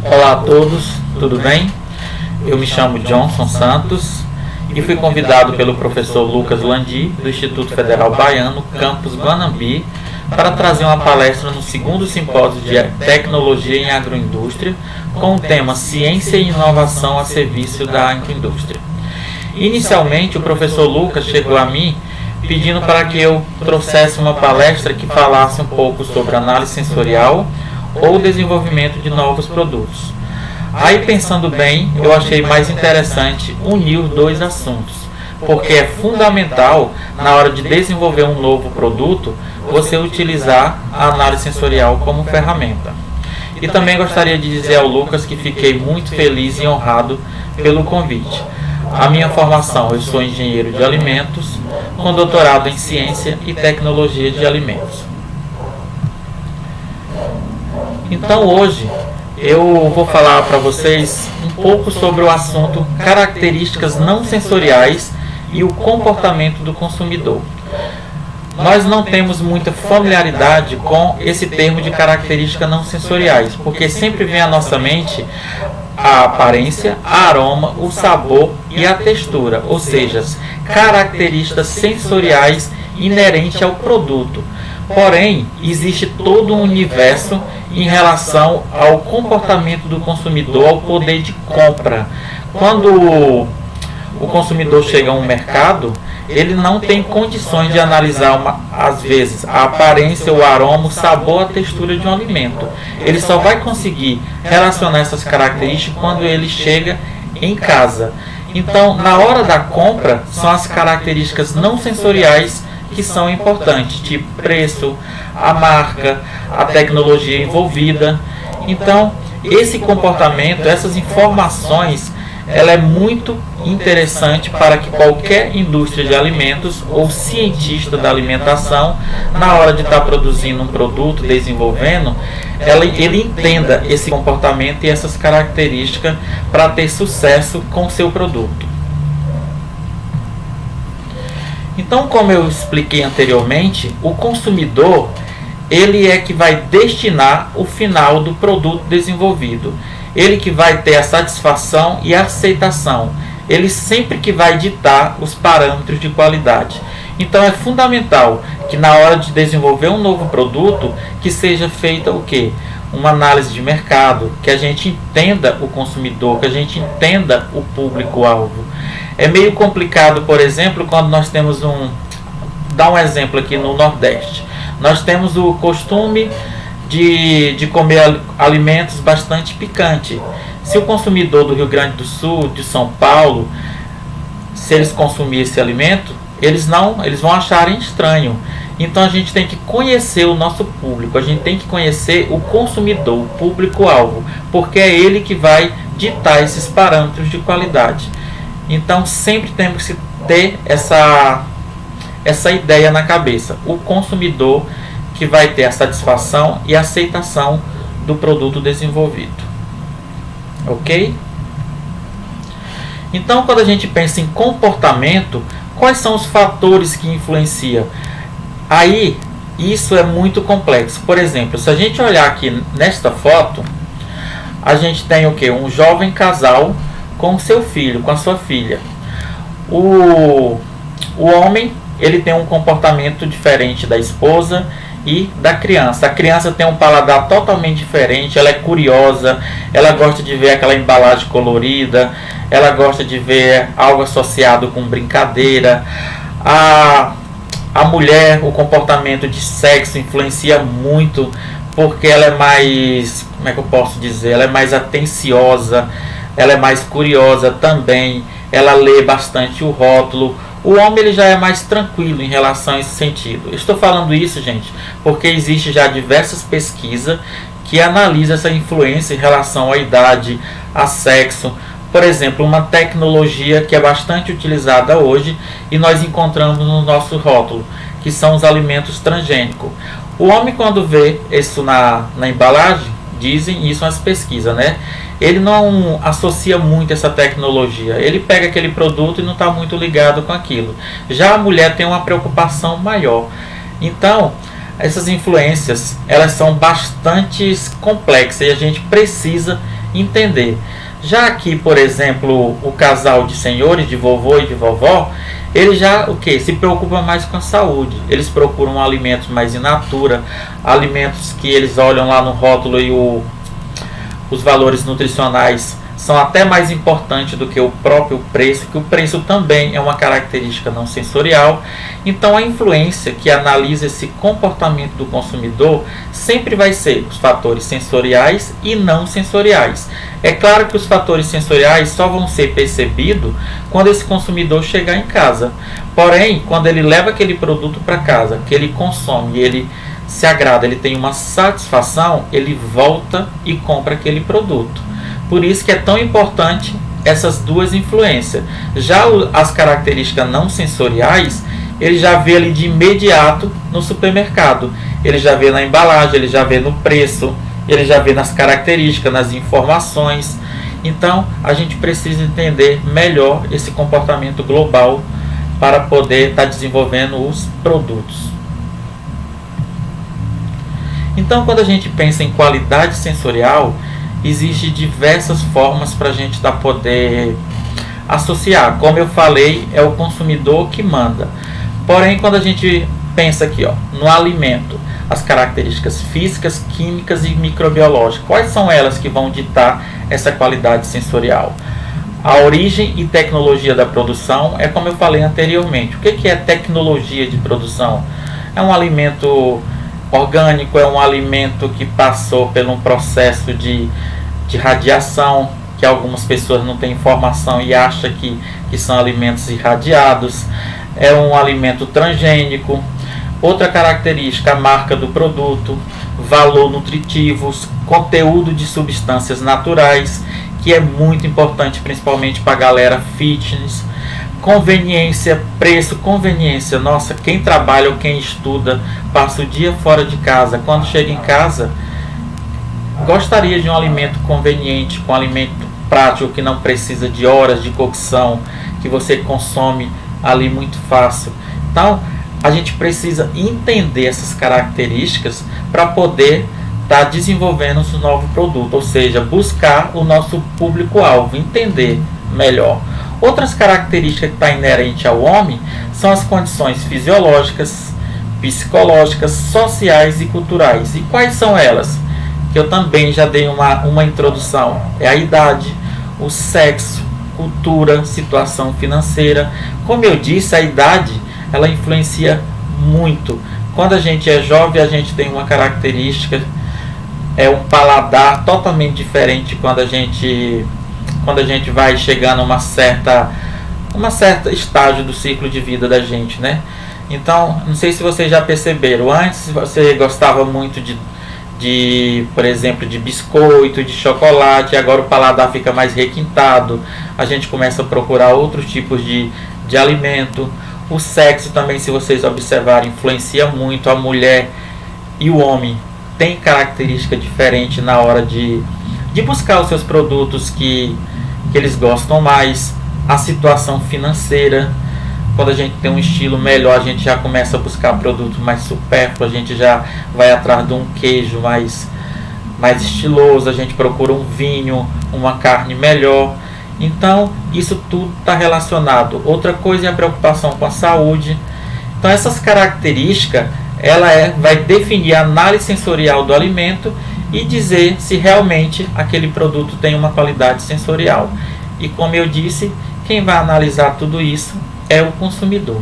Olá a todos, tudo bem? Eu me chamo Johnson Santos e fui convidado pelo professor Lucas Landi, do Instituto Federal Baiano, campus Guanambi, para trazer uma palestra no segundo simpósio de Tecnologia em Agroindústria, com o tema Ciência e Inovação a Serviço da Agroindústria. Inicialmente, o professor Lucas chegou a mim pedindo para que eu trouxesse uma palestra que falasse um pouco sobre análise sensorial ou desenvolvimento de novos produtos. Aí, pensando bem, eu achei mais interessante unir os dois assuntos, porque é fundamental, na hora de desenvolver um novo produto, você utilizar a análise sensorial como ferramenta. E também gostaria de dizer ao Lucas que fiquei muito feliz e honrado pelo convite. A minha formação, eu sou engenheiro de alimentos, com doutorado em ciência e tecnologia de alimentos. Então hoje eu vou falar para vocês um pouco sobre o assunto características não sensoriais e o comportamento do consumidor. Nós não temos muita familiaridade com esse termo de características não sensoriais, porque sempre vem à nossa mente a aparência, a aroma, o sabor e a textura, ou seja, características sensoriais inerentes ao produto. Porém, existe todo um universo em relação ao comportamento do consumidor, ao poder de compra. Quando o consumidor chega a um mercado, ele não tem condições de analisar, às vezes, a aparência, o aroma, o sabor, a textura de um alimento. Ele só vai conseguir relacionar essas características quando ele chega em casa. Então, na hora da compra, são as características não sensoriais que são importantes, tipo preço, a marca, a tecnologia envolvida. Então, esse comportamento, essas informações, ela é muito interessante para que qualquer indústria de alimentos ou cientista da alimentação, na hora de estar produzindo um produto, desenvolvendo, ele entenda esse comportamento e essas características para ter sucesso com o seu produto. Então, como eu expliquei anteriormente, o consumidor, ele é que vai destinar o final do produto desenvolvido. Ele que vai ter a satisfação e a aceitação. Ele sempre que vai ditar os parâmetros de qualidade. Então é fundamental que na hora de desenvolver um novo produto, que seja feita o quê? Uma análise de mercado, que a gente entenda o consumidor, que a gente entenda o público-alvo. É meio complicado, por exemplo, quando nós temos dar um exemplo aqui no Nordeste. Nós temos o costume de comer alimentos bastante picantes. Se o consumidor do Rio Grande do Sul, de São Paulo, se eles consumirem esse alimento, eles vão acharem estranho. Então a gente tem que conhecer o nosso público, a gente tem que conhecer o consumidor, o público-alvo, porque é ele que vai ditar esses parâmetros de qualidade. Então sempre temos que ter essa ideia na cabeça. O consumidor que vai ter a satisfação e a aceitação do produto desenvolvido. Ok? Então, quando a gente pensa em comportamento, quais são os fatores que influenciam? Aí, isso é muito complexo. Por exemplo, se a gente olhar aqui nesta foto, a gente tem o quê? Um jovem casal com seu filho, com a sua filha. O homem, ele tem um comportamento diferente da esposa e da criança. A criança tem um paladar totalmente diferente, ela é curiosa, ela gosta de ver aquela embalagem colorida, ela gosta de ver algo associado com brincadeira. A mulher, o comportamento de sexo influencia muito, porque ela é mais, como é que eu posso dizer, ela é mais atenciosa, ela é mais curiosa também, ela lê bastante o rótulo. O homem ele já é mais tranquilo em relação a esse sentido. Estou falando isso, gente, porque existe já diversas pesquisas que analisam essa influência em relação à idade, a sexo. Por exemplo, uma tecnologia que é bastante utilizada hoje e nós encontramos no nosso rótulo, que são os alimentos transgênicos. O homem, quando vê isso na embalagem, dizem isso nas pesquisas, né? Ele não associa muito essa tecnologia. Ele pega aquele produto e não está muito ligado com aquilo. Já a mulher tem uma preocupação maior. Então, essas influências, elas são bastante complexas e a gente precisa entender. Já aqui, por exemplo, o casal de senhores, de vovô e de vovó, eles já se preocupam mais com a saúde. Eles procuram alimentos mais in natura, alimentos que eles olham lá no rótulo e os valores nutricionais são até mais importantes do que o próprio preço, que o preço também é uma característica não sensorial. Então a influência que analisa esse comportamento do consumidor sempre vai ser os fatores sensoriais e não sensoriais. É claro que os fatores sensoriais só vão ser percebidos quando esse consumidor chegar em casa. Porém, quando ele leva aquele produto para casa, que ele consome, ele se agrada, ele tem uma satisfação, ele volta e compra aquele produto. Por isso que é tão importante essas duas influências. Já as características não sensoriais, ele já vê ali de imediato no supermercado. Ele já vê na embalagem, ele já vê no preço, ele já vê nas características, nas informações. Então, a gente precisa entender melhor esse comportamento global para poder estar desenvolvendo os produtos. Então, quando a gente pensa em qualidade sensorial, existem diversas formas para a gente poder associar. Como eu falei, é o consumidor que manda. Porém, quando a gente pensa aqui no alimento, as características físicas, químicas e microbiológicas, quais são elas que vão ditar essa qualidade sensorial? A origem e tecnologia da produção é como eu falei anteriormente. O que é tecnologia de produção? É um alimento orgânico, é um alimento que passou por um processo de radiação, que algumas pessoas não têm informação e acham que são alimentos irradiados. É um alimento transgênico. Outra característica, a marca do produto, valor nutritivo, conteúdo de substâncias naturais, que é muito importante principalmente para a galera fitness. Conveniência, preço, conveniência. Nossa, quem trabalha ou quem estuda passa o dia fora de casa. Quando chega em casa, gostaria de um alimento conveniente, com um alimento prático que não precisa de horas de cocção, que você consome ali muito fácil. Então, a gente precisa entender essas características para poder estar desenvolvendo um novo produto, ou seja, buscar o nosso público-alvo, entender melhor. Outras características que estão inerentes ao homem são as condições fisiológicas, psicológicas, sociais e culturais. E quais são elas? Que eu também já dei uma introdução. É a idade, o sexo, cultura, situação financeira. Como eu disse, a idade ela influencia muito. Quando a gente é jovem, a gente tem uma característica, é um paladar totalmente diferente quando a gente vai chegando a uma certa estágio do ciclo de vida da gente, né? Então, não sei se vocês já perceberam, antes você gostava muito por exemplo, de biscoito, de chocolate, agora o paladar fica mais requintado, a gente começa a procurar outros tipos de alimento. O sexo também, se vocês observarem, influencia muito. A mulher e o homem têm característica diferente na hora de buscar os seus produtos que eles gostam mais. A situação financeira, quando a gente tem um estilo melhor, a gente já começa a buscar produto mais supérfluo, a gente já vai atrás de um queijo mais estiloso, a gente procura um vinho, uma carne melhor. Então, isso tudo está relacionado. Outra coisa é a preocupação com a saúde. Então, essas características, vai definir a análise sensorial do alimento e dizer se realmente aquele produto tem uma qualidade sensorial. E como eu disse, quem vai analisar tudo isso é o consumidor.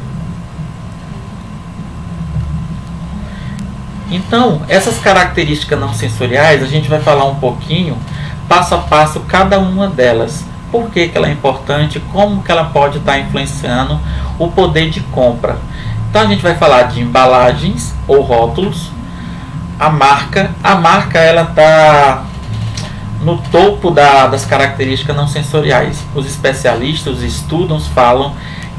Então, essas características não sensoriais, a gente vai falar um pouquinho, passo a passo, cada uma delas. Por que ela é importante, como que ela pode estar influenciando o poder de compra. Então a gente vai falar de embalagens ou rótulos. A marca ela está no topo das características não sensoriais. Os especialistas, os estudos falam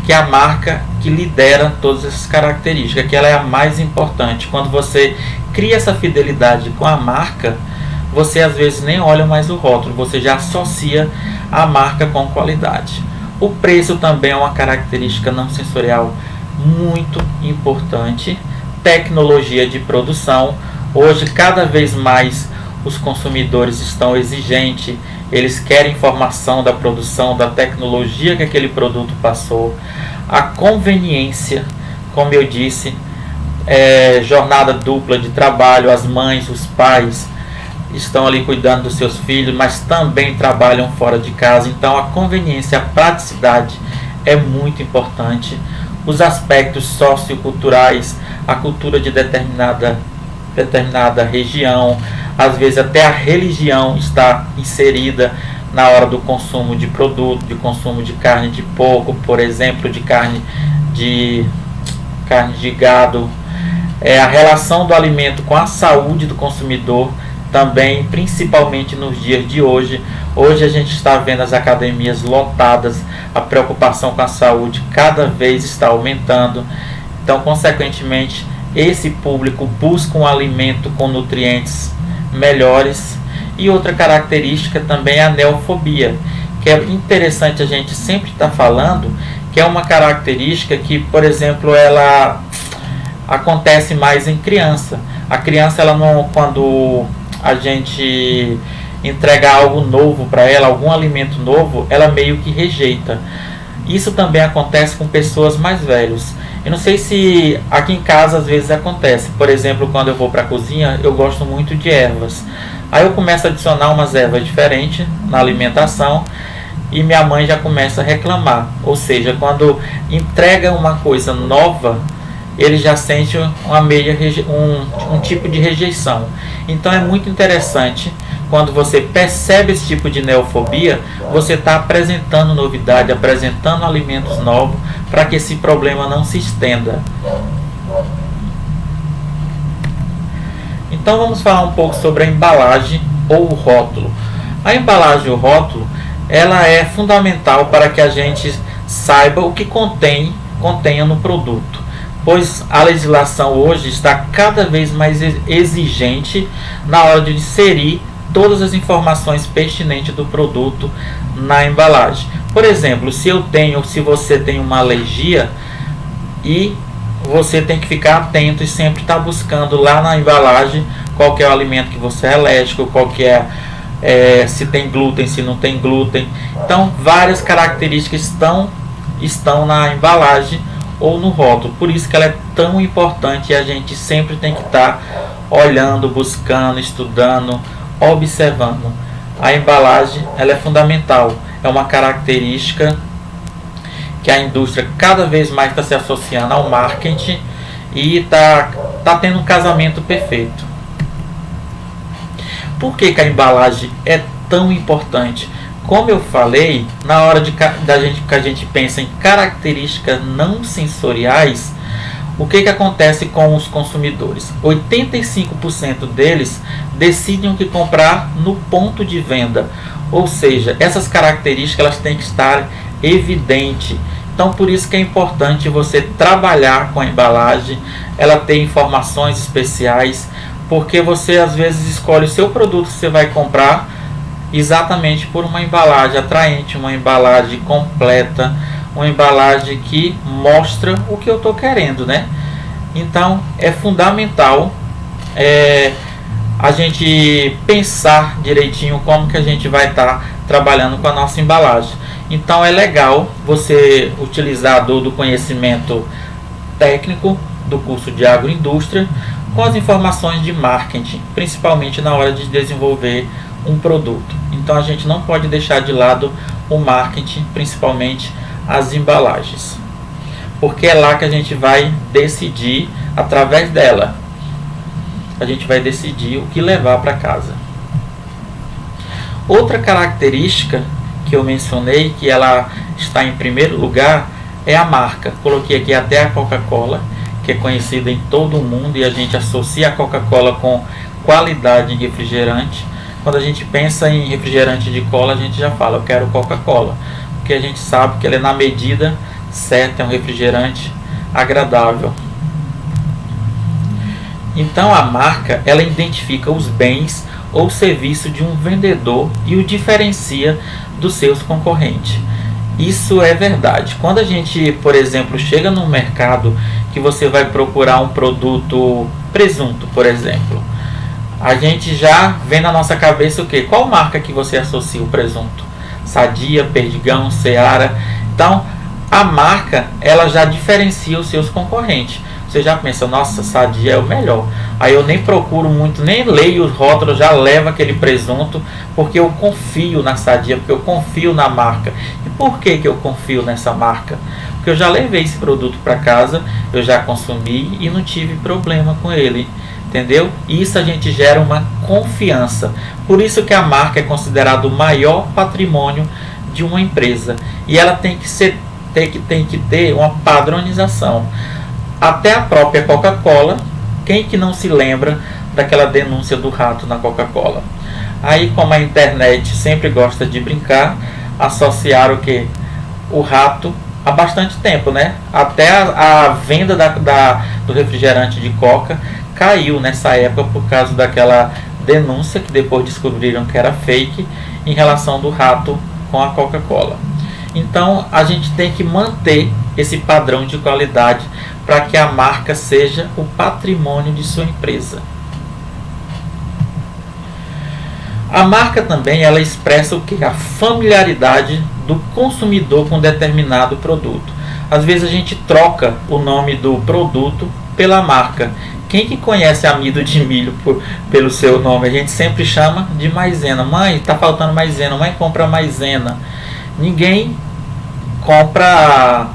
que é a marca que lidera todas essas características, que ela é a mais importante. Quando você cria essa fidelidade com a marca, você às vezes nem olha mais o rótulo, você já associa a marca com qualidade. O preço também é uma característica não sensorial muito importante. Tecnologia de produção. Hoje, cada vez mais, os consumidores estão exigentes eles querem informação da produção, da tecnologia que aquele produto passou, a conveniência, como eu disse, jornada dupla de trabalho, as mães, os pais estão ali cuidando dos seus filhos, mas também trabalham fora de casa, então a conveniência, a praticidade é muito importante. Os aspectos socioculturais, a cultura de determinada região, às vezes até a religião está inserida na hora do consumo de produto, de consumo de carne de porco, por exemplo, de carne de gado. A relação do alimento com a saúde do consumidor também, principalmente nos dias de hoje. Hoje a gente está vendo as academias lotadas, a preocupação com a saúde cada vez está aumentando. Então, consequentemente, esse público busca um alimento com nutrientes melhores. E outra característica também é a neofobia, que é interessante a gente sempre estar falando, que é uma característica que, por exemplo, ela acontece mais em criança. A criança, ela não, quando a gente entrega algo novo para ela, algum alimento novo, ela meio que rejeita. Isso também acontece com pessoas mais velhas. Eu não sei se aqui em casa às vezes acontece. Por exemplo, quando eu vou para a cozinha, eu gosto muito de ervas. Aí eu começo a adicionar umas ervas diferentes na alimentação e minha mãe já começa a reclamar. Ou seja, quando entrega uma coisa nova, ele já sente um tipo de rejeição. Então é muito interessante, quando você percebe esse tipo de neofobia, você está apresentando novidade, apresentando alimentos novos, para que esse problema não se estenda. Então vamos falar um pouco sobre a embalagem ou o rótulo. A embalagem ou rótulo, ela é fundamental para que a gente saiba o que contenha no produto, pois a legislação hoje está cada vez mais exigente na hora de inserir todas as informações pertinentes do produto na embalagem. Por exemplo, se você tem uma alergia, e você tem que ficar atento e sempre estar buscando lá na embalagem qual que é o alimento que você é alérgico, qual que se tem glúten, se não tem glúten. Então, várias características estão na embalagem ou no rótulo. Por isso que ela é tão importante, e a gente sempre tem que estar olhando, buscando, estudando, observando. A embalagem, ela é fundamental, é uma característica que a indústria cada vez mais está se associando ao marketing e está tendo um casamento perfeito. Por que a embalagem é tão importante? Como eu falei, na hora que a gente pensa em características não sensoriais, o que acontece com os consumidores? 85% deles decidem o que comprar no ponto de venda. Ou seja, essas características elas têm que estar evidentes. Então, por isso que é importante você trabalhar com a embalagem, ela tem informações especiais, porque você às vezes escolhe o seu produto que você vai comprar exatamente por uma embalagem atraente, uma embalagem completa, uma embalagem que mostra o que eu estou querendo, né? Então é fundamental a gente pensar direitinho como que a gente vai estar trabalhando com a nossa embalagem. Então é legal você utilizar do conhecimento técnico do curso de agroindústria com as informações de marketing, principalmente na hora de desenvolver um produto. Então a gente não pode deixar de lado o marketing, principalmente as embalagens, porque é lá que a gente vai decidir, através dela, a gente vai decidir o que levar para casa. Outra característica que eu mencionei, que ela está em primeiro lugar, é a marca. Coloquei aqui até a Coca-Cola, que é conhecida em todo o mundo, e a gente associa a Coca-Cola com qualidade em refrigerante. Quando a gente pensa em refrigerante de cola, a gente já fala, eu quero Coca-Cola, porque a gente sabe que ela é na medida certa, é um refrigerante agradável. Então a marca, ela identifica os bens ou serviços de um vendedor e o diferencia dos seus concorrentes. Isso é verdade. Quando a gente, por exemplo, chega no mercado que você vai procurar um produto, presunto, por exemplo, a gente já vem na nossa cabeça o quê? Qual marca que você associa o presunto? Sadia, Perdigão, Seara. Então, a marca, ela já diferencia os seus concorrentes. Você já pensa, nossa, Sadia é o melhor. Aí eu nem procuro muito, nem leio os rótulos, já levo aquele presunto, porque eu confio na Sadia, porque eu confio na marca. E por que eu confio nessa marca? Porque eu já levei esse produto para casa, eu já consumi e não tive problema com ele. Entendeu? Isso a gente gera uma confiança. Por isso que a marca é considerada o maior patrimônio de uma empresa. E ela tem que ter uma padronização. Até a própria Coca-Cola, quem que não se lembra daquela denúncia do rato na Coca-Cola? Aí, como a internet sempre gosta de brincar, associaram o que? O rato há bastante tempo, né? Até a venda do refrigerante de Coca caiu nessa época por causa daquela denúncia que depois descobriram que era fake em relação do rato com a Coca-Cola. Então a gente tem que manter esse padrão de qualidade para que a marca seja o patrimônio de sua empresa. A marca também ela expressa o que? A familiaridade do consumidor com determinado produto. Às vezes a gente troca o nome do produto pela marca. Quem que conhece amido de milho pelo seu nome? A gente sempre chama de maisena. Mãe, está faltando maisena. Mãe, compra maisena. Ninguém compra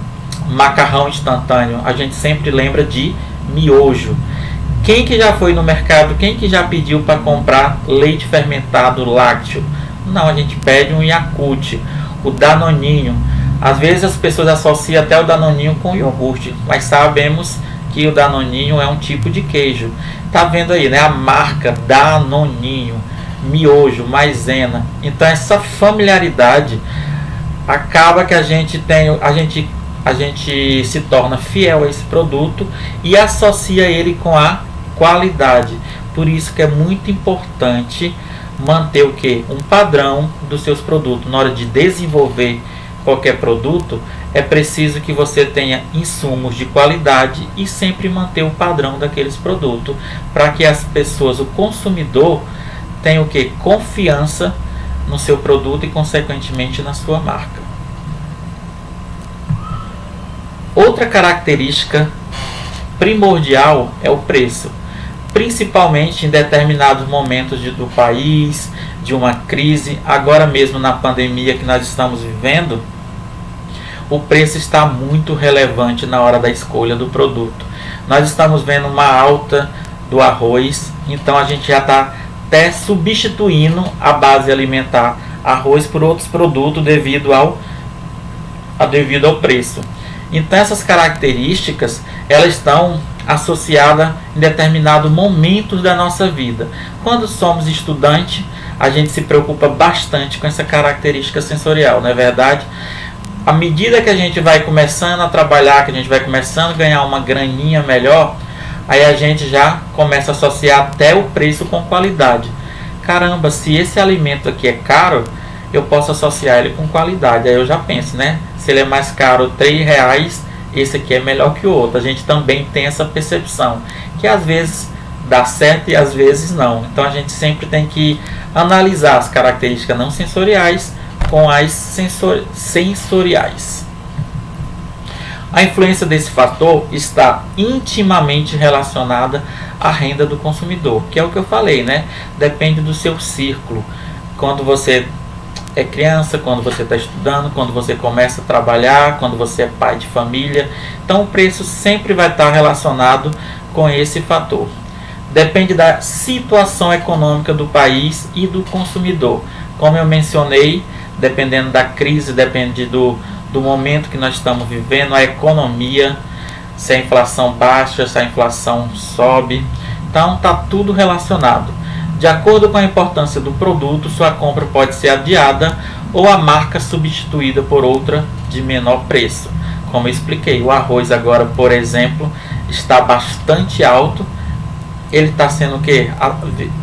macarrão instantâneo. A gente sempre lembra de miojo. Quem que já foi no mercado? Quem que já pediu para comprar leite fermentado lácteo? Não, a gente pede um Yakult, o Danoninho. Às vezes as pessoas associam até o Danoninho com iogurte, mas sabemos que o Danoninho é um tipo de queijo. Tá vendo aí, né? A marca Danoninho, miojo, maisena. Então essa familiaridade acaba que a gente se torna fiel a esse produto e associa ele com a qualidade. Por isso que é muito importante manter o que? Um padrão dos seus produtos. Na hora de desenvolver qualquer produto, é preciso que você tenha insumos de qualidade e sempre manter o padrão daqueles produtos, para que as pessoas, o consumidor, tenha o que? Confiança no seu produto e consequentemente na sua marca. Outra característica primordial é o preço, principalmente em determinados momentos do país, de uma crise. Agora mesmo na pandemia que nós estamos vivendo, o preço está muito relevante na hora da escolha do produto. Nós estamos vendo uma alta do arroz, então a gente já está até substituindo a base alimentar arroz por outros produtos devido ao preço. Então essas características elas estão associadas em determinados momentos da nossa vida. Quando somos estudantes, a gente se preocupa bastante com essa característica sensorial, não é verdade? À medida que a gente vai começando a trabalhar, que a gente vai começando a ganhar uma graninha melhor, aí a gente já começa a associar até o preço com qualidade. Caramba, se esse alimento aqui é caro, eu posso associar ele com qualidade. Aí eu já penso, né? Se ele é mais caro, R$3, esse aqui é melhor que o outro. A gente também tem essa percepção, que às vezes dá certo e às vezes não. Então a gente sempre tem que analisar as características não sensoriais com as sensoriais. A influência desse fator está intimamente relacionada à renda do consumidor, que é o que eu falei, né? Depende do seu círculo. Quando você é criança, quando você está estudando, quando você começa a trabalhar, quando você é pai de família. Então o preço sempre vai estar relacionado com esse fator. Depende da situação econômica do país e do consumidor. Como eu mencionei, dependendo da crise, depende do momento que nós estamos vivendo, a economia, se a inflação baixa, se a inflação sobe. Então está tudo relacionado. De acordo com a importância do produto, sua compra pode ser adiada ou a marca substituída por outra de menor preço. Como eu expliquei, o arroz agora, por exemplo, está bastante alto. Ele está sendo o quê?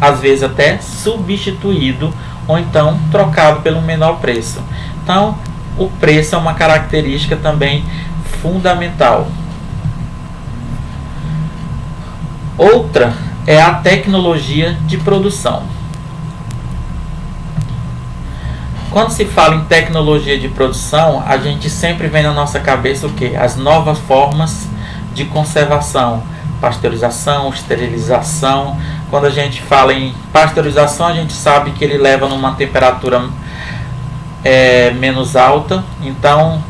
Às vezes até substituído ou então trocado pelo menor preço. Então, o preço é uma característica também fundamental. Outra é a tecnologia de produção. Quando se fala em tecnologia de produção, a gente sempre vem na nossa cabeça o quê? As novas formas de conservação, pasteurização, esterilização. Quando a gente fala em pasteurização, a gente sabe que ele leva numa temperatura menos alta, então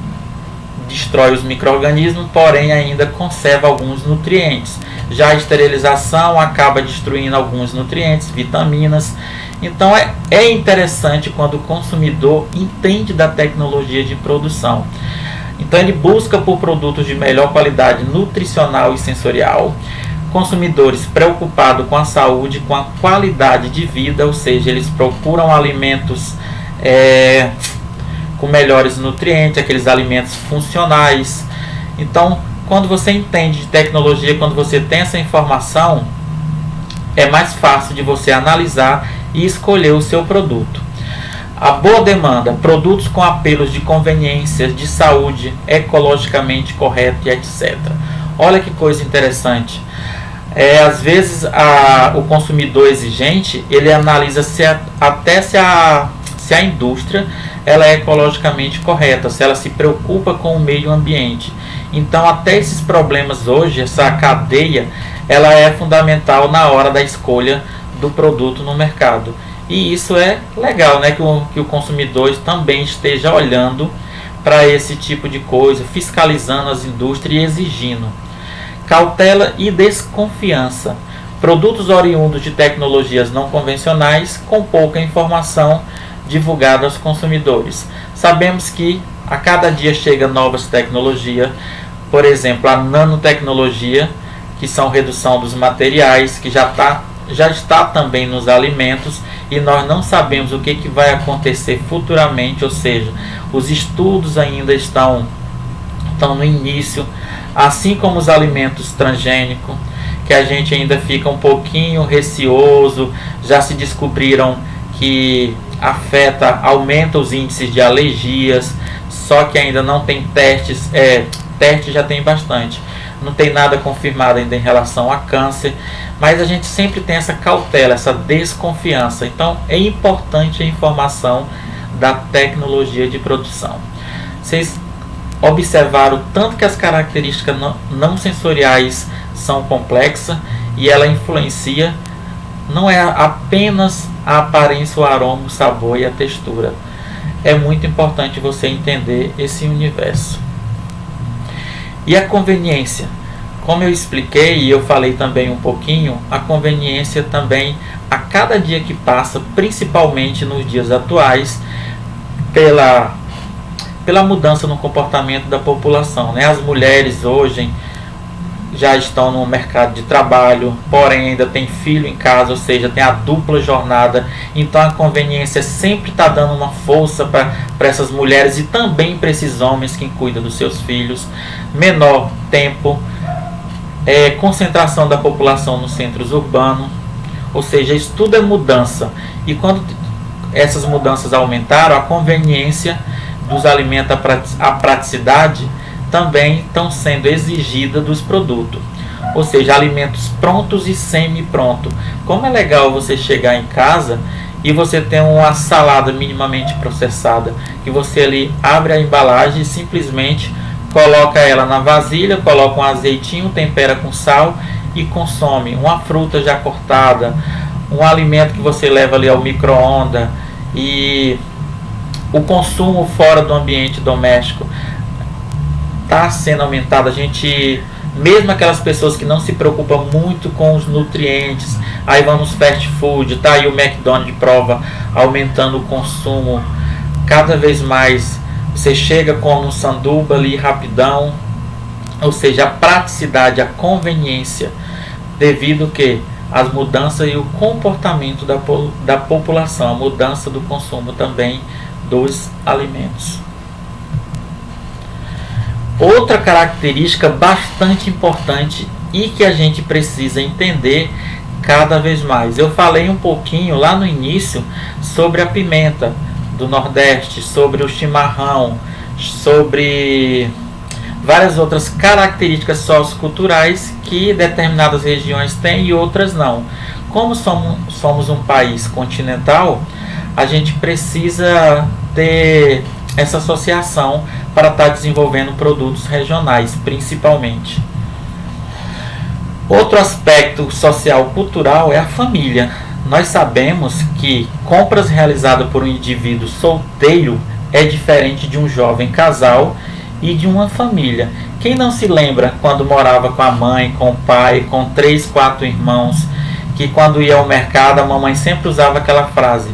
destrói os micro-organismos, porém ainda conserva alguns nutrientes. Já a esterilização acaba destruindo alguns nutrientes, vitaminas. Então é interessante quando o consumidor entende da tecnologia de produção. Então ele busca por produtos de melhor qualidade nutricional e sensorial, consumidores preocupados com a saúde, com a qualidade de vida, ou seja, eles procuram alimentos com melhores nutrientes, aqueles alimentos funcionais. Então, quando você entende de tecnologia, quando você tem essa informação, é mais fácil de você analisar e escolher o seu produto. A boa demanda, produtos com apelos de conveniência, de saúde, ecologicamente correto e etc. Olha que coisa interessante. Às vezes o consumidor exigente, ele analisa se a indústria ela é ecologicamente correta, se ela se preocupa com o meio ambiente. Então até esses problemas hoje, essa cadeia, ela é fundamental na hora da escolha do produto no mercado. E isso é legal, né? Que o consumidor também esteja olhando para esse tipo de coisa, fiscalizando as indústrias e exigindo. Cautela e desconfiança. Produtos oriundos de tecnologias não convencionais com pouca informação divulgada aos consumidores. Sabemos que a cada dia chega novas tecnologias, por exemplo, a nanotecnologia, que são redução dos materiais, que já está também nos alimentos, e nós não sabemos o que vai acontecer futuramente, ou seja, os estudos ainda estão no início, assim como os alimentos transgênicos, que a gente ainda fica um pouquinho receoso. Já se descobriram que aumenta os índices de alergias, só que ainda não tem testes, testes já tem bastante, não tem nada confirmado ainda em relação a câncer, mas a gente sempre tem essa cautela, essa desconfiança. Então é importante a informação da tecnologia de produção. Vocês observaram o tanto que as características não sensoriais são complexas e ela influencia, não é apenas a aparência, o aroma, o sabor e a textura. É muito importante você entender esse universo. E a conveniência? Como eu expliquei e eu falei também um pouquinho, a conveniência também, a cada dia que passa, principalmente nos dias atuais, pela mudança no comportamento da população, né? As mulheres hoje já estão no mercado de trabalho, porém ainda tem filho em casa, ou seja, tem a dupla jornada. Então a conveniência sempre está dando uma força para essas mulheres e também para esses homens que cuidam dos seus filhos. Menor tempo, concentração da população nos centros urbanos, ou seja, isso tudo é mudança. E quando essas mudanças aumentaram, a conveniência dos alimentos, a praticidade, também estão sendo exigidas dos produtos, ou seja, alimentos prontos e semi-prontos. Como é legal você chegar em casa e você ter uma salada minimamente processada, que você ali abre a embalagem e simplesmente coloca ela na vasilha, coloca um azeitinho, tempera com sal e consome. Uma fruta já cortada, um alimento que você leva ali ao micro-ondas, e o consumo fora do ambiente doméstico está sendo aumentado. A gente, mesmo aquelas pessoas que não se preocupam muito com os nutrientes, aí vão nos fast food, tá aí o McDonald's de prova, aumentando o consumo cada vez mais. Você chega com um sanduba ali rapidão, ou seja, a praticidade, a conveniência, devido que as mudanças e o comportamento da população, a mudança do consumo também dos alimentos. Outra característica bastante importante e que a gente precisa entender cada vez mais. Eu falei um pouquinho lá no início sobre a pimenta do Nordeste, sobre o chimarrão, sobre várias outras características socioculturais que determinadas regiões têm e outras não. Como somos um país continental, a gente precisa ter essa associação para estar desenvolvendo produtos regionais, principalmente. Outro aspecto social-cultural é a família. Nós sabemos que compras realizadas por um indivíduo solteiro é diferente de um jovem casal e de uma família. Quem não se lembra quando morava com a mãe, com o pai, com 3, 4 irmãos, que quando ia ao mercado a mamãe sempre usava aquela frase: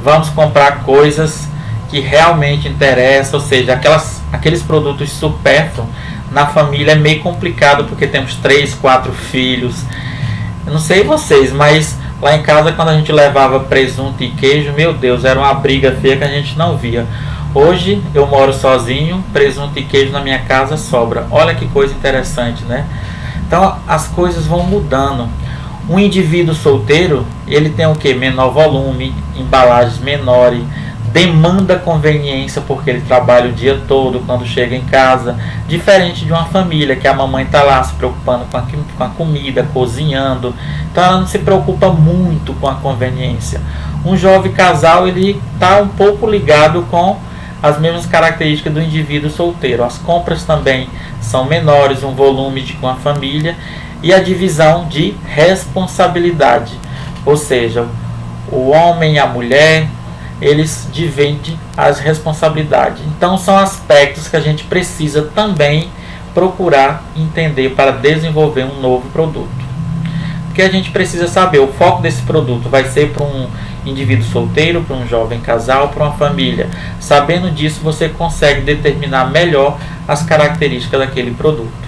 vamos comprar coisas que realmente interessam, ou seja, aqueles produtos supérfluos. Na família é meio complicado porque temos 3, 4 filhos. Eu não sei vocês, mas lá em casa quando a gente levava presunto e queijo, meu Deus, era uma briga feia que a gente não via. Hoje eu moro sozinho, presunto e queijo na minha casa sobra. Olha que coisa interessante, né? Então as coisas vão mudando. Um indivíduo solteiro, ele tem o que? Menor volume, embalagens menores, demanda conveniência porque ele trabalha o dia todo quando chega em casa, diferente de uma família que a mamãe está lá se preocupando com a comida, cozinhando, então ela não se preocupa muito com a conveniência. Um jovem casal, ele está um pouco ligado com as mesmas características do indivíduo solteiro. As compras também são menores, um volume com a família e a divisão de responsabilidade, ou seja, o homem e a mulher, eles dividem as responsabilidades. Então são aspectos que a gente precisa também procurar entender para desenvolver um novo produto. Porque a gente precisa saber, o foco desse produto vai ser para um indivíduo solteiro, para um jovem casal, para uma família. Sabendo disso, você consegue determinar melhor as características daquele produto.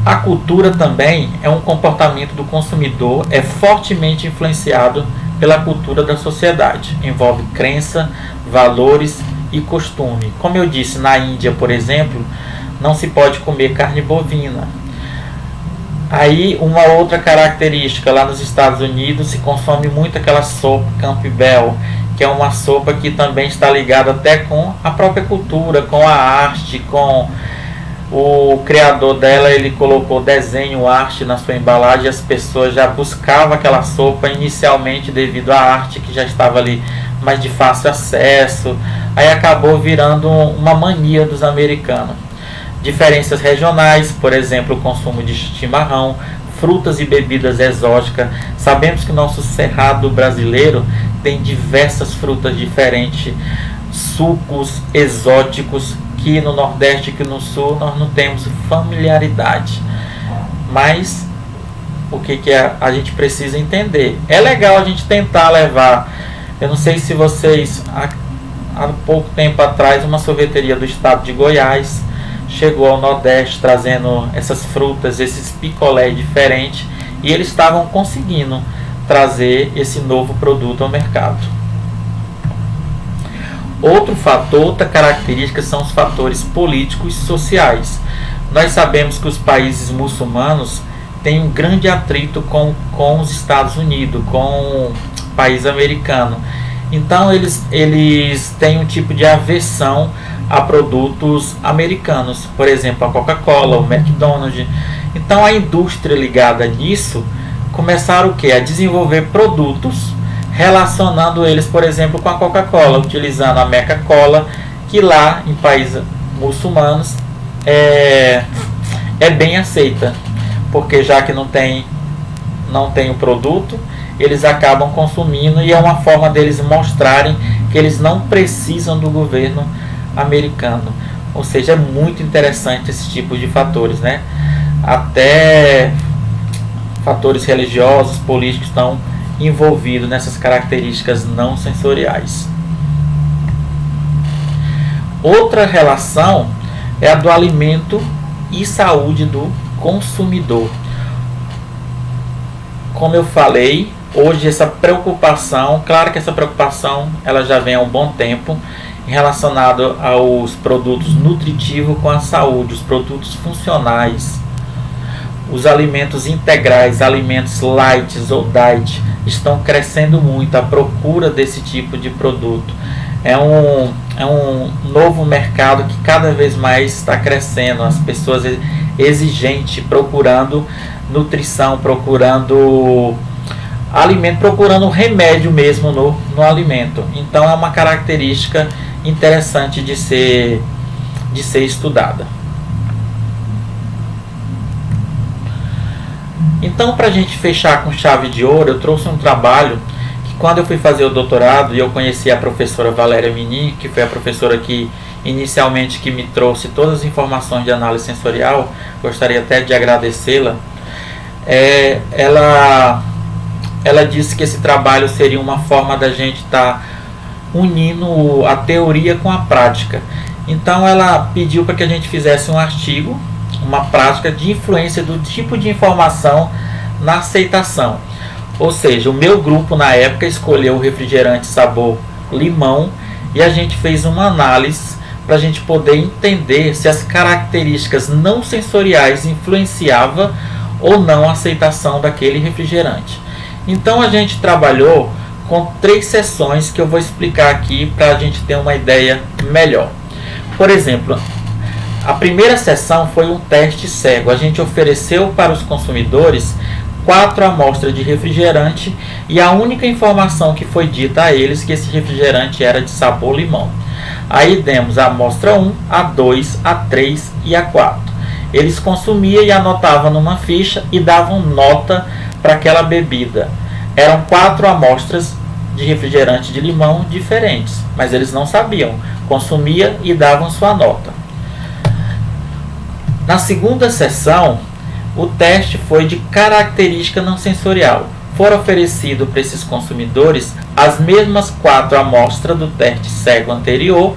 A cultura também é um comportamento do consumidor, é fortemente influenciado pela cultura da sociedade. Envolve crença, valores e costume. Como eu disse, na Índia, por exemplo, não se pode comer carne bovina. Aí, uma outra característica, lá nos Estados Unidos se consome muito aquela sopa Campbell, que é uma sopa que também está ligada até com a própria cultura, com a arte, com o criador dela. Ele colocou desenho, arte na sua embalagem, e as pessoas já buscavam aquela sopa inicialmente devido à arte que já estava ali, mas de fácil acesso. Aí acabou virando uma mania dos americanos. Diferenças regionais, por exemplo, o consumo de chimarrão, frutas e bebidas exóticas. Sabemos que o nosso cerrado brasileiro tem diversas frutas diferentes, sucos exóticos, que no Nordeste e que no Sul nós não temos familiaridade. Mas o que a gente precisa entender? É legal a gente tentar levar. Eu não sei se vocês, há pouco tempo atrás, uma sorveteria do estado de Goiás chegou ao Nordeste trazendo essas frutas, esses picolés diferentes, e eles estavam conseguindo trazer esse novo produto ao mercado. Outro fator, outra característica são os fatores políticos e sociais. Nós sabemos que os países muçulmanos têm um grande atrito com os Estados Unidos, com o país americano. Então eles têm um tipo de aversão a produtos americanos, por exemplo, a Coca-Cola, o McDonald's. Então a indústria ligada nisso começaram o quê? A desenvolver produtos relacionando eles, por exemplo, com a Coca-Cola, utilizando a Meca-Cola, que lá em países muçulmanos é bem aceita, porque já que não tem o produto, eles acabam consumindo, e é uma forma deles mostrarem que eles não precisam do governo americano. Ou seja, é muito interessante esse tipo de fatores, né? Até fatores religiosos, políticos estão envolvidos nessas características não sensoriais. Outra relação é a do alimento e saúde do consumidor. Como eu falei, hoje essa preocupação, claro que essa preocupação ela já vem há um bom tempo, relacionado aos produtos nutritivos com a saúde, os produtos funcionais, os alimentos integrais, alimentos light ou diet, estão crescendo muito, a procura desse tipo de produto. é um novo mercado que cada vez mais está crescendo, as pessoas exigentes, procurando nutrição, procurando alimento, procurando remédio mesmo no alimento. Então é uma característica interessante de ser estudada. Então, para a gente fechar com chave de ouro, eu trouxe um trabalho que, quando eu fui fazer o doutorado e eu conheci a professora Valéria Minin, que foi a professora que inicialmente que me trouxe todas as informações de análise sensorial, gostaria até de agradecê-la. Ela disse que esse trabalho seria uma forma da gente estar unindo a teoria com a prática. Então ela pediu para que a gente fizesse um artigo, uma prática de influência do tipo de informação na aceitação. Ou seja, o meu grupo na época escolheu o refrigerante sabor limão e a gente fez uma análise para a gente poder entender se as características não sensoriais influenciavam ou não a aceitação daquele refrigerante. Então a gente trabalhou com 3 sessões que eu vou explicar aqui para a gente ter uma ideia melhor. Por exemplo, a primeira sessão foi um teste cego. A gente ofereceu para os consumidores 4 amostras de refrigerante e a única informação que foi dita a eles que esse refrigerante era de sabor limão. Aí demos a amostra 1, a 2, a 3 e a 4. Eles consumiam e anotavam numa ficha e davam nota para aquela bebida. Eram 4 amostras de refrigerante de limão diferentes, mas eles não sabiam. Consumia e davam sua nota. Na segunda sessão, o teste foi de característica não sensorial. Foram oferecidos para esses consumidores as mesmas 4 amostras do teste cego anterior,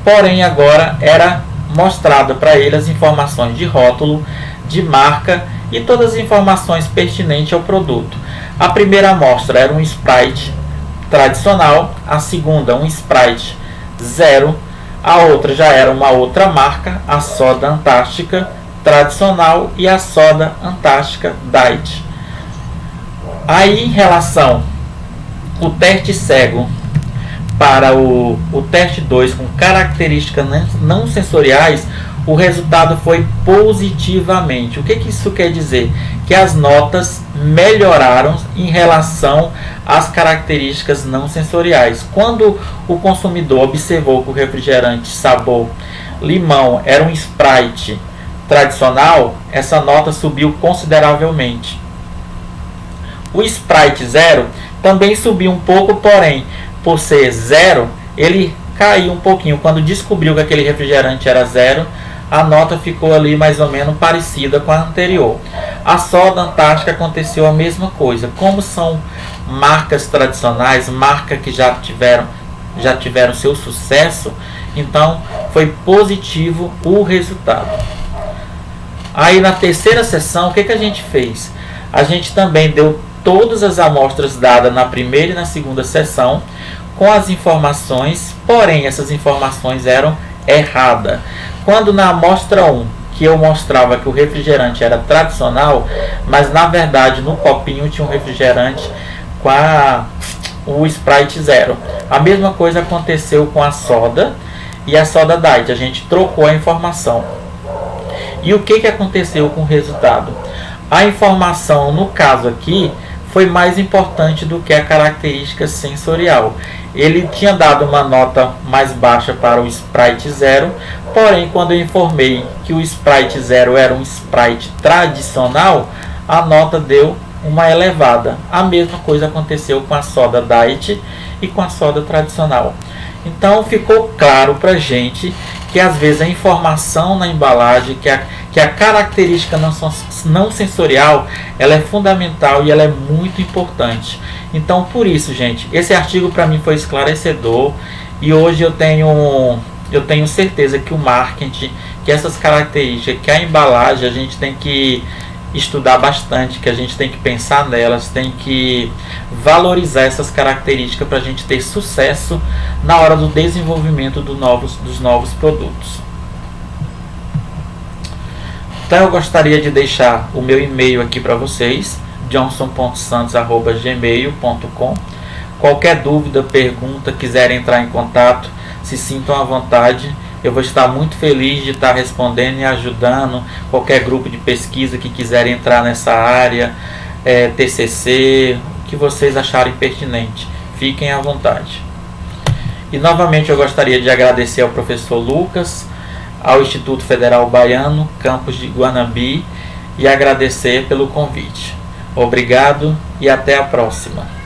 porém agora era mostrada para eles as informações de rótulo, de marca e todas as informações pertinentes ao produto. A primeira amostra era um Sprite tradicional, a segunda um Sprite Zero, a outra já era uma outra marca, a Soda Antártica tradicional e a Soda Antártica Diet. Aí, em relação ao teste cego para o teste 2 com características não sensoriais, o resultado foi positivamente. O que isso quer dizer? Que as notas melhoraram em relação às características não sensoriais. Quando o consumidor observou que o refrigerante sabor limão era um Sprite tradicional, essa nota subiu consideravelmente. O Sprite Zero também subiu um pouco, porém, por ser zero, ele caiu um pouquinho. Quando descobriu que aquele refrigerante era zero, a nota ficou ali mais ou menos parecida com a anterior. A Soda Antártica aconteceu a mesma coisa. Como são marcas tradicionais, marcas que já tiveram seu sucesso, então foi positivo o resultado. Aí na terceira sessão, o que a gente fez? A gente também deu todas as amostras dadas na primeira e na segunda sessão com as informações, porém essas informações eram erradas. Quando na amostra 1, que eu mostrava que o refrigerante era tradicional, mas na verdade no copinho tinha um refrigerante com o Sprite Zero. A mesma coisa aconteceu com a soda e a Soda Diet. A gente trocou a informação. E o que aconteceu com o resultado? A informação, no caso aqui, foi mais importante do que a característica sensorial. Ele tinha dado uma nota mais baixa para o Sprite Zero, porém, quando eu informei que o Sprite Zero era um Sprite tradicional, a nota deu uma elevada. A mesma coisa aconteceu com a Soda Diet e com a soda tradicional. Então, ficou claro para a gente que às vezes a informação na embalagem, que a característica não sensorial, ela é fundamental e ela é muito importante. Então, por isso, gente, esse artigo para mim foi esclarecedor e hoje eu tenho certeza que o marketing, que essas características, que a embalagem, a gente tem que estudar bastante, que a gente tem que pensar nelas, tem que valorizar essas características para a gente ter sucesso na hora do desenvolvimento dos novos produtos. Então eu gostaria de deixar o meu e-mail aqui para vocês, johnson.santos@gmail.com. Qualquer dúvida, pergunta, quiserem entrar em contato, se sintam à vontade. Eu vou estar muito feliz de estar respondendo e ajudando qualquer grupo de pesquisa que quiser entrar nessa área, TCC, o que vocês acharem pertinente. Fiquem à vontade. E novamente eu gostaria de agradecer ao professor Lucas, ao Instituto Federal Baiano, campus de Guanambi, e agradecer pelo convite. Obrigado e até a próxima.